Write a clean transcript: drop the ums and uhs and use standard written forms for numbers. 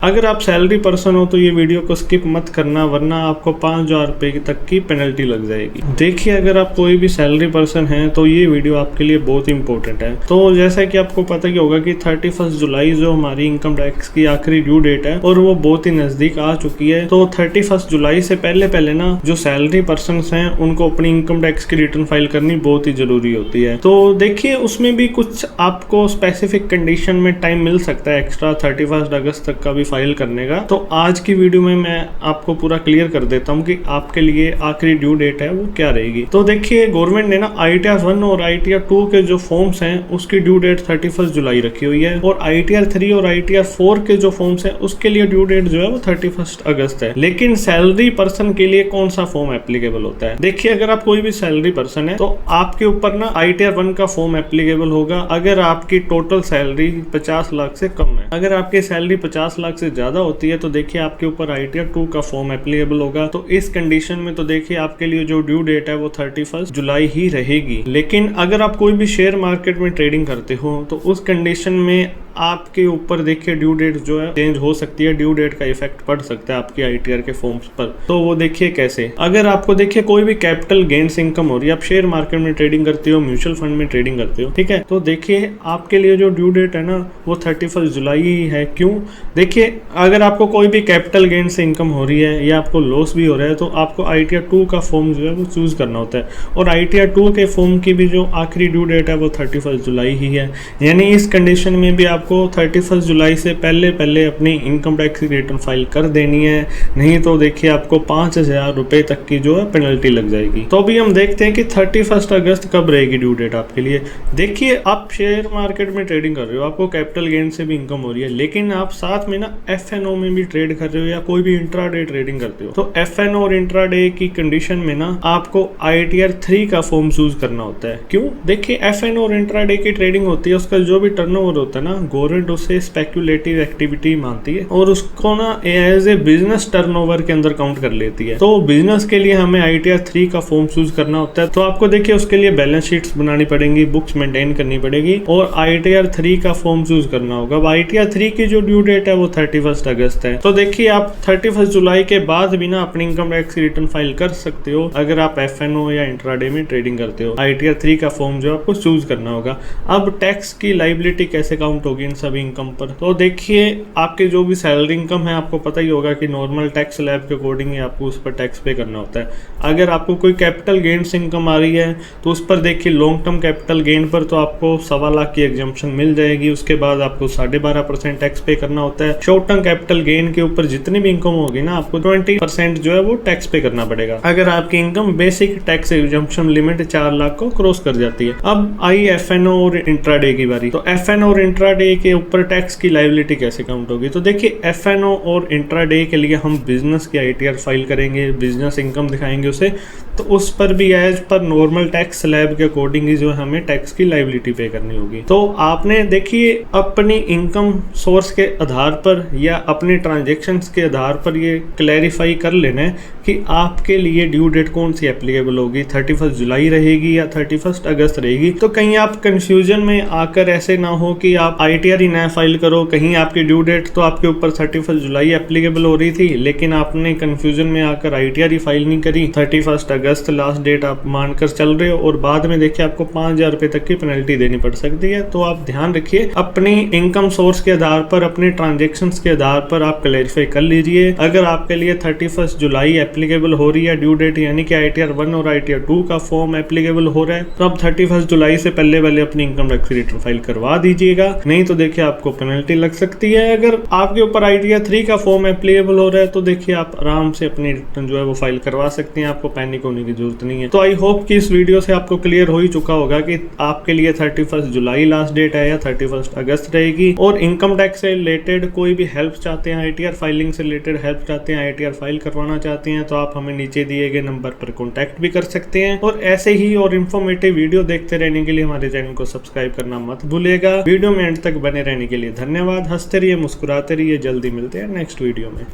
अगर आप salary person हो तो ये वीडियो को स्किप मत करना, वरना आपको 5,000 रुपए तक की पेनल्टी लग जाएगी। देखिए, अगर आप कोई भी सैलरी पर्सन है तो ये वीडियो आपके लिए बहुत इंपॉर्टेंट है। तो जैसा कि आपको पता ही होगा कि 31 जुलाई जो हमारी इनकम टैक्स की आखिरी ड्यू डेट है और वो बहुत ही नजदीक आ चुकी है। तो 31 जुलाई से पहले ना जो सैलरी पर्सन हैं उनको अपनी इनकम टैक्स की रिटर्न फाइल करनी बहुत ही जरूरी होती है। तो देखिए, उसमें भी कुछ आपको स्पेसिफिक कंडीशन में टाइम मिल सकता है एक्स्ट्रा 31 अगस्त तक का भी फाइल करने का। तो आज की वीडियो में मैं आपको पूरा क्लियर कर देता हूँ कि आपके लिए आखिरी ड्यू डेट है वो क्या रहेगी। तो देखिए, गवर्नमेंट ने ना ITR 1 और ITR 2 के जो फॉर्म्स हैं उसकी ड्यू डेट 31 जुलाई रखी हुई है, और ITR 3 और ITR 4 के जो फॉर्म्स हैं उसके लिए ड्यू डेट जो है वो 31 अगस्त है। लेकिन सैलरी पर्सन के लिए कौन सा फॉर्म एप्लीकेबल होता है? देखिए, अगर आप कोई भी सैलरी पर्सन है तो आपके ऊपर ना ITR 1 का फॉर्म एप्लीकेबल होगा अगर आपकी टोटल सैलरी 50 लाख से कम है। अगर आपकी सैलरी 50 लाख से ज्यादा होती है तो देखिए आपके ऊपर ITR 2 का फॉर्म एप्लीकेबल होगा। तो इस कंडीशन में तो देखिए आपके लिए जो ड्यू डेट है वो 31 जुलाई ही रहेगी। लेकिन अगर आप कोई भी शेयर मार्केट में ट्रेडिंग करते हो तो उस कंडीशन में आपके ऊपर देखिए ड्यू डेट जो है चेंज हो सकती है, ड्यू डेट का इफेक्ट पड़ सकता है आपकी ITR के फॉर्म्स पर। तो वो देखिए कैसे, अगर आपको देखिए कोई भी कैपिटल गेन्स इनकम हो रही है, आप शेयर मार्केट में ट्रेडिंग करते हो, म्यूचुअल फंड में ट्रेडिंग करते हो, ठीक है, तो देखिए आपके लिए जो ड्यू डेट है ना वो 31 जुलाई ही है। क्यों? देखिए, अगर आपको कोई भी कैपिटल गेन से इनकम हो रही है या आपको लॉस भी हो रहा है तो आपको ITR 2 का फॉर्म जो है वो चूज करना होता है, और ITR 2 के फॉर्म की भी जो आखिरी ड्यू डेट है वो 31 जुलाई ही है। यानी इस कंडीशन में भी आपको 31 जुलाई से पहले अपनी इनकम टैक्स की रिटर्न फाइल कर देनी है, नहीं तो देखिए आपको 5,000 रुपए तक की जो है पेनल्टी लग जाएगी। तो अभी हम देखते हैं कि 31 अगस्त कब रहेगी ड्यू डेट आपके लिए। देखिए, आप शेयर मार्केट में ट्रेडिंग कर रहे हो, आपको कैपिटल गेन से भी इनकम हो रही है, लेकिन आप साथ में ना FNO में भी ट्रेड कर रहे हो या कोई भी इंट्राडे ट्रेडिंग करते हो, तो FNO और इंट्राडे की कंडीशन में ना आपको ITR 3 का फॉर्म चूज करना होता है। क्यों? देखिए, FNO और इंट्राडे की ट्रेडिंग होती है, उसका जो भी टर्नओवर होता है ना, गवर्नमेंट उसे स्पेक्युलेटिव एक्टिविटी मानती है और उसको ना एज ए बिजनेस टर्नओवर के अंदर काउंट कर लेती है। तो बिजनेस के लिए हमें ITR 3 का फॉर्म चूज करना होता है। तो आपको देखिए उसके लिए बैलेंस शीट्स बनानी पड़ेगी, बुक्स मेंटेन करनी पड़ेगी और ITR 3 का फॉर्म चूज करना होगा। अब ITR 3 की जो ड्यू डेट है वो 31 अगस्त है। तो देखिए, आप 31 जुलाई के बाद भी ना अपनी इनकम टैक्स की रिटर्न फाइल कर सकते हो अगर आप FNO या इंट्राडे में ट्रेडिंग करते हो। ITR 3 का फॉर्म जो आपको चूज करना होगा। अब टैक्स की लायबिलिटी कैसे काउंट होगी इन सभी इनकम पर? तो देखिए, आपके जो भी सैलरी इनकम है आपको पता ही होगा कि नॉर्मल टैक्स स्लैब के अकॉर्डिंग ही आपको उस पर टैक्स पे करना होता है। अगर आपको कोई कैपिटल गेन्स इनकम आ रही है तो उस पर देखिए लॉन्ग टर्म कैपिटल गेन पर तो आपको 1.25 लाख की एग्जम्पशन मिल जाएगी। उसके बाद आपको 12.5% टैक्स पे करना होता है। शॉर्ट टर्म कैपिटल गेन के ऊपर जितनी भी इनकम होगी ना आपको 20% जो है वो टैक्स पे करना पड़ेगा अगर आपकी income basic tax exemption limit 4 lakh को क्रॉस कर जाती है। अब आई FNO और इंट्राडे की बारी। तो FNO और इंट्राडे के ऊपर टैक्स की लायबिलिटी कैसे काउंट होगी? तो देखिए, FNO और इंट्राडे के लिए हम बिजनेस की ITR फाइल करेंगे, बिजनेस इनकम दिखाएंगे उसे, तो उस पर भी एज पर नॉर्मल टैक्स स्लैब के अकॉर्डिंग ही जो हमें टैक्स की लायबिलिटी पे करनी होगी। तो आपने देखिए अपनी इनकम सोर्स के आधार पर या अपने ट्रांजेक्शन्स के आधार पर ये क्लैरिफाई कर लेना है कि आपके लिए ड्यू डेट कौन सी एप्लीकेबल होगी, 31 जुलाई रहेगी या 31 अगस्त रहेगी। तो कहीं आप कंफ्यूजन में आकर ऐसे ना हो कि आप ITR ही नया फाइल करो, कहीं आपकी ड्यू डेट तो आपके ऊपर 31 जुलाई एप्लीकेबल हो रही थी लेकिन आपने कंफ्यूजन में आकर ITR ही फाइल नहीं करी, 31 अगस्त लास्ट डेट आप मानकर चल रहे हो और बाद में देखिए आपको 5,000 रुपए तक की पेनल्टी देनी पड़ सकती है। तो आप ध्यान रखिए, अपनी इनकम सोर्स के आधार पर, अपने ट्रांजेक्शन्स के आधार पर आप क्लैरिफाई कर लीजिए। अगर आपके लिए 31 जुलाई एप्लीकेबल हो रही है ड्यू डेट, यानी कि ITR 1 और ITR 2 का फॉर्म एप्लीकेबल हो रहा है, तो आप 31 जुलाई से पहले अपनी इनकम टैक्स रिटर्न फाइल करवा दीजिएगा, नहीं तो देखिए आपको पेनल्टी लग सकती है। अगर आपके ऊपर ITR 3 का फॉर्म एप्लीकेबल हो रहा है तो देखिए आप आराम से अपनी रिटर्न जो है वो फाइल करवा सकते हैं, आपको पैनिक होने की जरूरत नहीं है। तो आई होप कि इस वीडियो से आपको क्लियर हो ही चुका होगा कि आपके लिए 31 जुलाई लास्ट डेट है या 31 अगस्त रहेगी। और इनकम टैक्स से रिलेटेड कोई भी हेल्प चाहते हैं, ITR फाइलिंग से रिलेटेड हेल्प चाहते हैं, ITR फाइल करवाना चाहते हैं, तो आप हमें नीचे दिए गए नंबर पर कॉन्टैक्ट भी कर सकते हैं। और ऐसे ही और इन्फॉर्मेटिव वीडियो देखते रहने के लिए हमारे चैनल को सब्सक्राइब करना मत भूलिएगा। वीडियो में एंड तक बने रहने के लिए धन्यवाद। हंसते रहिए, मुस्कुराते रहिए, जल्दी मिलते हैं नेक्स्ट वीडियो में।